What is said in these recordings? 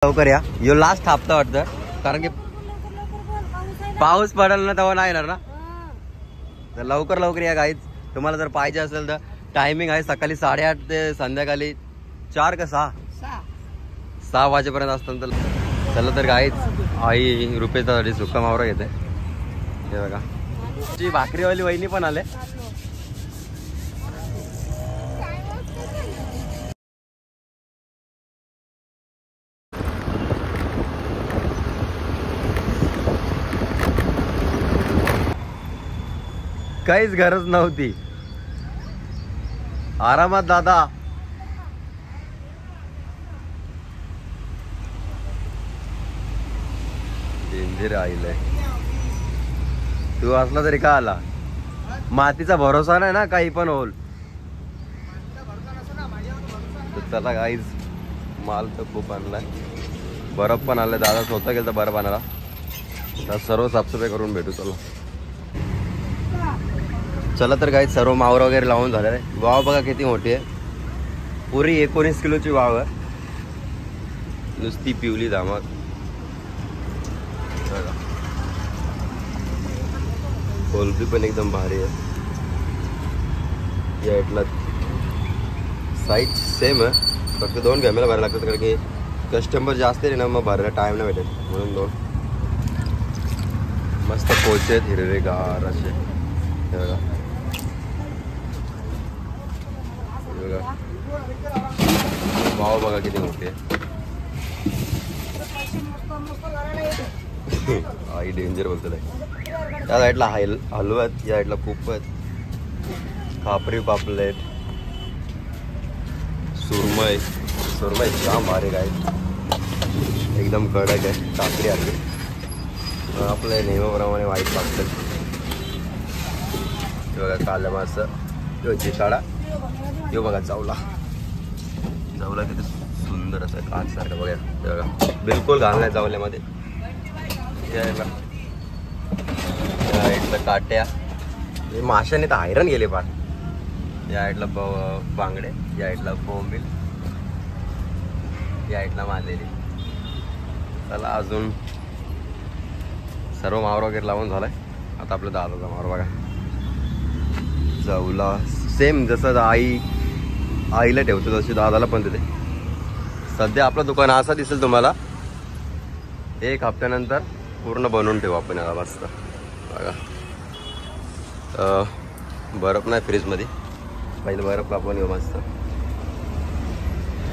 लवकर या, यो लास्ट हप्ता वाटतं, कारण की पाऊस पडेल ना तेव्हा नाही येणार ना. तर लवकर लवकर या गाईज. तुम्हाला जर पाहिजे असेल तर टायमिंग आहे सकाळी 8:30 ते संध्याकाळी 4 का 6 वाजेपर्यंत असतं. तर चला तर गाईज, आई रुपयासाठी सुक्का मावरा घेते. हे बघा, ती भाकरीवाली वहिनी पण आले. काहीच गरज नव्हती, आरामात दादा. डेंजर आईलय तू असला तरी का आला. मातीचा भरोसा नाही ना, काही पण होल. चला गाईज, माल तर खूप आणलाय, बर्फ पण आणलाय. दादा स्वतः गेलं तर बर्फ आणायला. तर सर्व साफसफाई करून भेटू. चला तर गाईज, सर्व मावर वगैरे लावून झालेलं आहे. वाव बघा किती मोठी आहे, पुरी 19 किलोची वाव आहे. नुसती पिवली धामक. कोलबी पण एकदम भारी आहे. या इथला साईज सेम आहे, फक्त 2 गॅमेला भरायला लागतात, कारण की कस्टमर जास्त आहे ना, मग भरायला टाइम नाही भेटेल म्हणून 2. मस्त पोचे आहेत, हिरवेगार असे. हे बघा, वाव बघा किती मोठी आहे. आई डेंजर बोलतो. त्या साईडला हलवा आहेत, या साईडला खूप आहेत. खापरी पापलेट, सुरमई जाम भारी काय, एकदम कडक आहे. काकडी आली आपल्या नेहमीप्रमाणे वाईट पापलेट. बघा काला मासा, यो चिकाडा, यो बघा चावला किती सुंदर असं काच सारखं. बघा बिलकुल घाल नाही चावल्यामध्ये. इथलं काट्या, माशाने तर हैराण गेले फार. या इथला बांगडे, या इथला बोंबील, या इथला मालेली. चला अजून सर्व मावर वगैरे लावून झालाय. आता आपलं दादाचा मावर बघा, जाऊला सेम जसं आईला ठेवतो तशी दादाला पण देते. सध्या आपलं दुकान असा दिसेल तुम्हाला. 1 हप्त्यानंतर पूर्ण बनवून ठेवू आपण याला मस्त. बघा बर्फ नाही फ्रीजमध्ये, पहिले बर्फ आपण येऊ मस्त.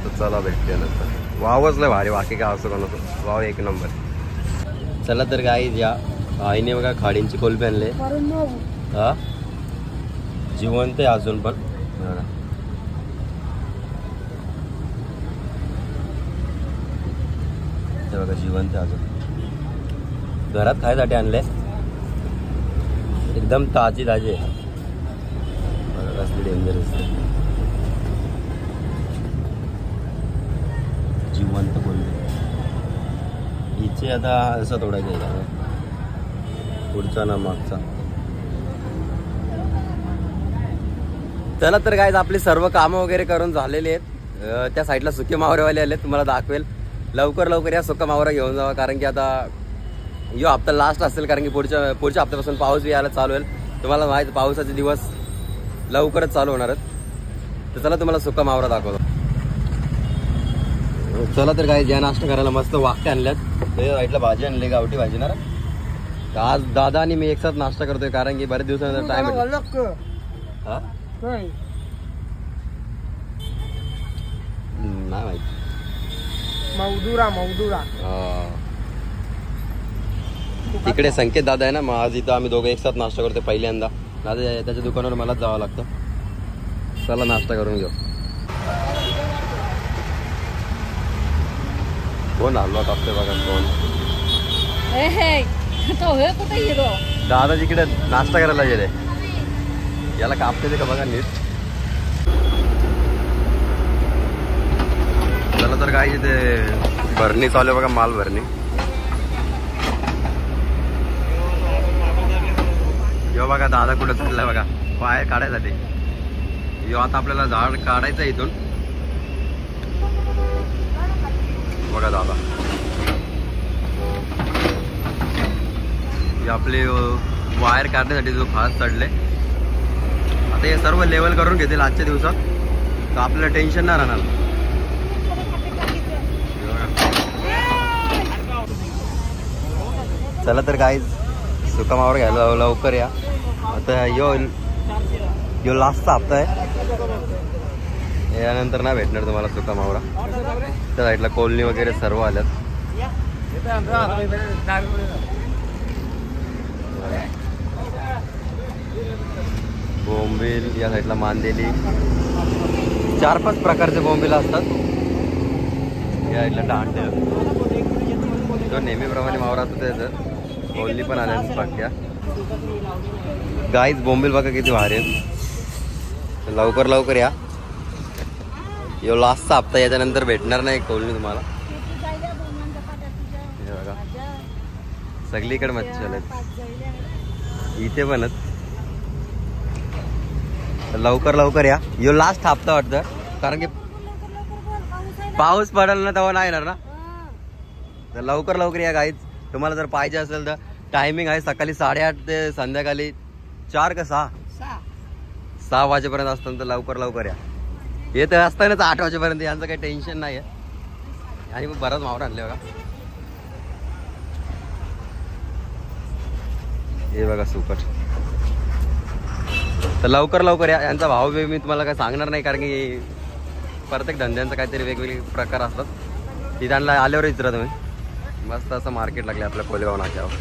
तर चला भेटते नंतर. वावच लय भारी, बाकी काय असं कोण असं वाव 1 नंबर. चला तर गाईज, या आईने बघा खाडींची कोलबी आणले. हा जिवंत आहे अजून पण. ते बघा जिवंत आहे अजून. घरात खायसाठी आणले, एकदम ताजी आहे. कसली डेंजर असते. जिवंत कोलबी हिचे आता असं तोडायचं आहे, पुढचा ना मागचा. चला तर गाईज, आपली सर्व कामं वगैरे करून झालेली आहेत. त्या साईडला सुके मावरेवाले आले, तुम्हाला दाखवेल. लवकर या सुका मावरा घेऊन जावा, कारण की आता यो हप्ता लास्ट असेल, कारण की पुढच्या हप्त्यापासून पाऊस यायला चालू होईल. तुम्हाला माहिती, पावसाचे दिवस लवकरच चालू होणार आहेत. तर चला तुम्हाला सुका मावरा दाखवतो. चला तर गाईज, या नाश्ता करायला मस्त वाकटे आणल्यात. ते साईडला भाजी आणली, गावठी भाजी ना. आज दादा आणि मी एकसाथ नाश्ता करतोय, कारण की बरेच दिवसानंतर टाइम नाही माहिती. मौदुरा तिकडे संकेत दादा आहे ना, मग आज इथं आम्ही दोघं एकसाथ नाश्ता करतोय पहिल्यांदा. दादा त्याच्या दुकानावर मलाच जावं लागतं. चला नाश्ता करून घेऊ. कोण हलवा कापतोय बघा, कोण दादा जिकडे नाश्ता करायला गेले. याला कापते का बघा नीट. चला तर काय, इथे भरणी चालू आहे बघा, माल भरणी. यो बघा दादा कुठं चाललाय बघा, पाय काढायसाठी. यो आता आपल्याला झाड काढायचं इथून. बघा दादा, हे आपले वायर काढण्यासाठी जो खास चढले. आता हे सर्व लेवल करून घेतील आजच्या दिवसात, तर आपल्याला टेन्शन नाही राहणार. चला तर गाईज सुका मावर घ्यायला लवकर या. आता यो लास्टचा हप्ता आहे, यानंतर नाही भेटणार तुम्हाला सुका मावरा. त्या साईडला कोलनी वगैरे सर्व आल्यात. बोंबील या साईडला, मांदेली, 4-5 प्रकारचे बोंबील असतात. या साईडला दांडे, जो नेहमीप्रमाणे मावरा असतो त्याचं. कोलनी पण आल्या पक्क्या. गाईज बोंबील बघा किती भारी आहेत. लवकर लवकर या, यो लास्टचा हप्ता, याच्यानंतर भेटणार नाही कोलनी तुम्हाला. हे बघा सगळीकडे मच्छी आल्यात, इथे पण लवकर लवकर या. यो लास्ट हप्ता वाटतं, कारण की पाऊस पडेल ना तेव्हा नाही येणार ना. तर लवकर लवकर या गाईज. तुम्हाला जर पाहिजे असेल तर टायमिंग आहे सकाळी 8:30 ते संध्याकाळी 4 का 6 वाजेपर्यंत असतं. तर लवकर लवकर या. येत असतानाच 8 वाजेपर्यंत, यांचं काही टेन्शन नाही आहे. आणि मग बराच मावरा आणले बघा. हे बघा सुकट. तर लवकर लवकर या. यांचा भाव मी तुम्हाला काय सांगणार नाही, कारण की प्रत्येक धंद्यांचा काहीतरी वेगवेगळे प्रकार असतात. ती त्यांना आल्यावर विचारा तुम्ही. मस्त असं मार्केट लागले आपल्या कोलेगाव नाक्यावर.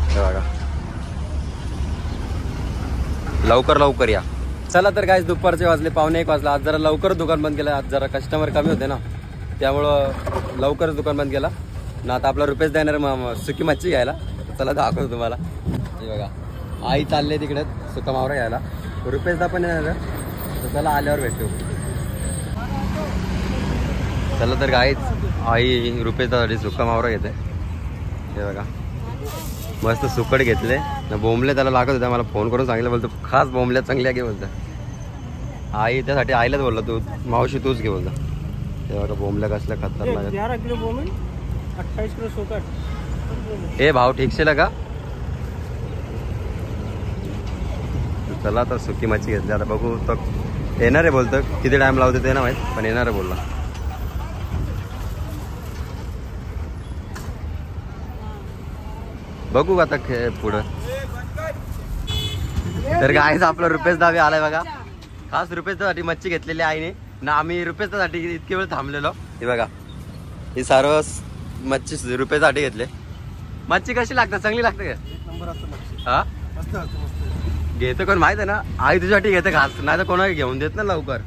हे बघा लवकर लवकर या. चला तर काय, दुपारचे वाजले 1:45 वाजले. आज जरा लवकर दुकान बंद केलं. आज जरा कस्टमर कमी होते ना, त्यामुळं लवकरच दुकान बंद केला ना. आता आपला रुपयेच देणार सुकी मच्छी घ्यायला. चला दाखवतो तुम्हाला. हे बघा आई चालले तिकडे सुका मावरा घ्यायला. रुपयेचदा पण येणार, तर चला आल्यावर भेटू. चला तर गाईच, आई रुपयेसाठी सुका मावरा घेते. हे बघा मस्त सुकट घेतले. बोंबले त्याला लागत होत्या, मला फोन करून सांगितलं, बोलतो खास बोंबल्या चांगल्या घे बोलतं. आई त्यासाठी आईलाच बोलला, तू मावशी तूच घे बोलता. हे बघा बोंबल्या कसल्या खतरनाक. 28 किलो सुकट. हे भाव ठीकशे का. चला तर सुकी मच्छी घेतली. आता बघू तो येणार आहे बोलतं. किती टाइम लावते ते ना माहीत, पण येणार आहे बोलला. बघू आता पुढं. तर गाईच आपला रुपयेच दावे आलाय बघा. खास रुपयेसाठी मच्छी घेतलेली आईने ना. आम्ही रुपयेसाठी इतके वेळ थांबलेलो. हे बघा ही सर्व मच्छी रुपयेसाठी घेतले. मच्छी कशी लागतात, चांगली लागते का. हा घेतं कोण माहित आहे ना, आई तुझ्यासाठी घेते खास, नाही तर कोणाला घेऊन देत ना लवकर.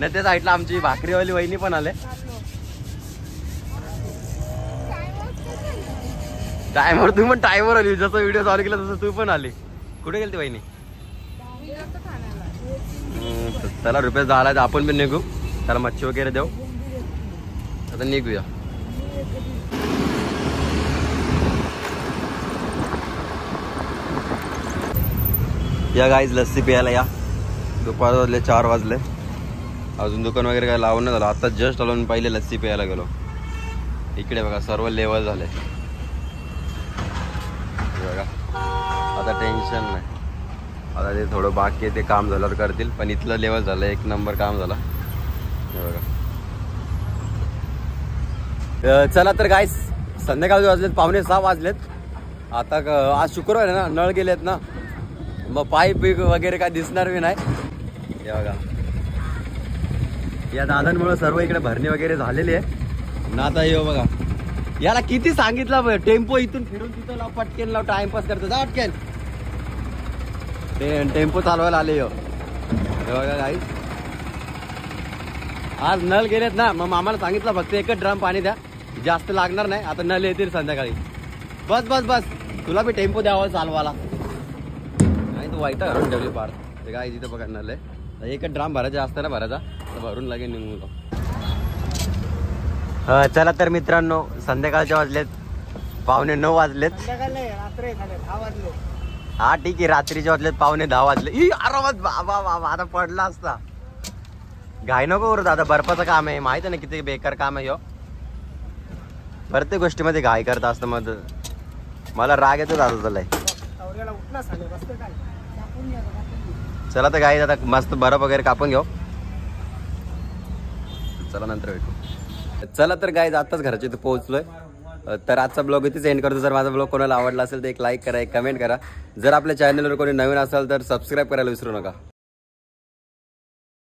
नाही त्या साईडला आमची भाकरीवाली वहिनी पण आले. टायमवर तू पण टायमवर आली. जसं व्हिडिओ चालू केला तसं तू पण आली. कुठे गेली ती वहिनी. त्याला रुपये झाला तर आपण पण निघू. त्याला मच्छी वगैरे देऊ. आता निघूया. या गाईज लस्सी प्यायला या. दुपार वाजले 4 वाजले. अजून दुकान वगैरे काय लावून नाही झालं. आता जस्ट आलो पहिले लस्सी प्यायला गेलो. इकडे बघा सर्व लेवल झाले बघा. आता टेन्शन नाही. आता ते थोडं बाकी आहे, ते काम झाल्यावर करतील. पण इथलं लेवल झालं, 1 नंबर काम झालं. हे बघा. चला तर गाईस, संध्याकाळी वाजलेत 5:45 वाजलेत. आता आज शुक्रवार आहे ना, नळ गेलेत ना, मग पाईप वगैरे काय दिसणार बी नाही. हे बघा या दादांमुळे सर्व इकडे भरणी वगैरे झालेली आहे ना. आता हे बघा याला किती सांगितलं, टेम्पो इथून फिरून तिथं लाव, पटकेन लाव, टाइमपास करतो जा पटकेन. टेम्पो चालवायला आले. हे बघा गाईस, आज नळ गेलेत ना, मग आम्हाला सांगितलं फक्त 1च ड्रम पाणी द्या, जास्त लागणार नाही. आता नळ येतील संध्याकाळी. बस बस बस, तुला बी टेम्पो द्यावा चालवायला. नाही तू वाईट घालून ठेवली पार. ते काय तिथे बघा नळ आहे. 1च ड्राम भरायचा असतं ना, भरायचा भरून लागेल निघून. चला तर मित्रांनो, संध्याकाळच्या वाजलेत 9:15 वाजलेत. हा ठीक आहे, रात्रीचे वाजलेत 9:15 वाजले. आरामात बाबा बाबा, आता पडला असता. घाई नको करू दादा, बर्फाचं काम आहे, माहित आहे ना किती बेकार काम आहे. प्रत्येक गोष्टीमध्ये घाई करत असतं मग मला राग येतो दादा झालाय. आवऱ्याला उठला साले बसतं काय कापून घ्या बघा. चला तर गाईज आता मस्त बर्फ वगैरे कापून घेऊ. चला नंतर भेटू. चला तर गाईज आताच घराच्या इथे पोहोचलोय. तर आजचा ब्लॉग इथेच एंड करतो. जर माझा ब्लॉग कोणाला आवडला असेल तर एक लाईक करा, एक कमेंट करा. जर आपल्या चॅनलवर कोणी नवीन असेल तर सबस्क्राईब करायला विसरू नका.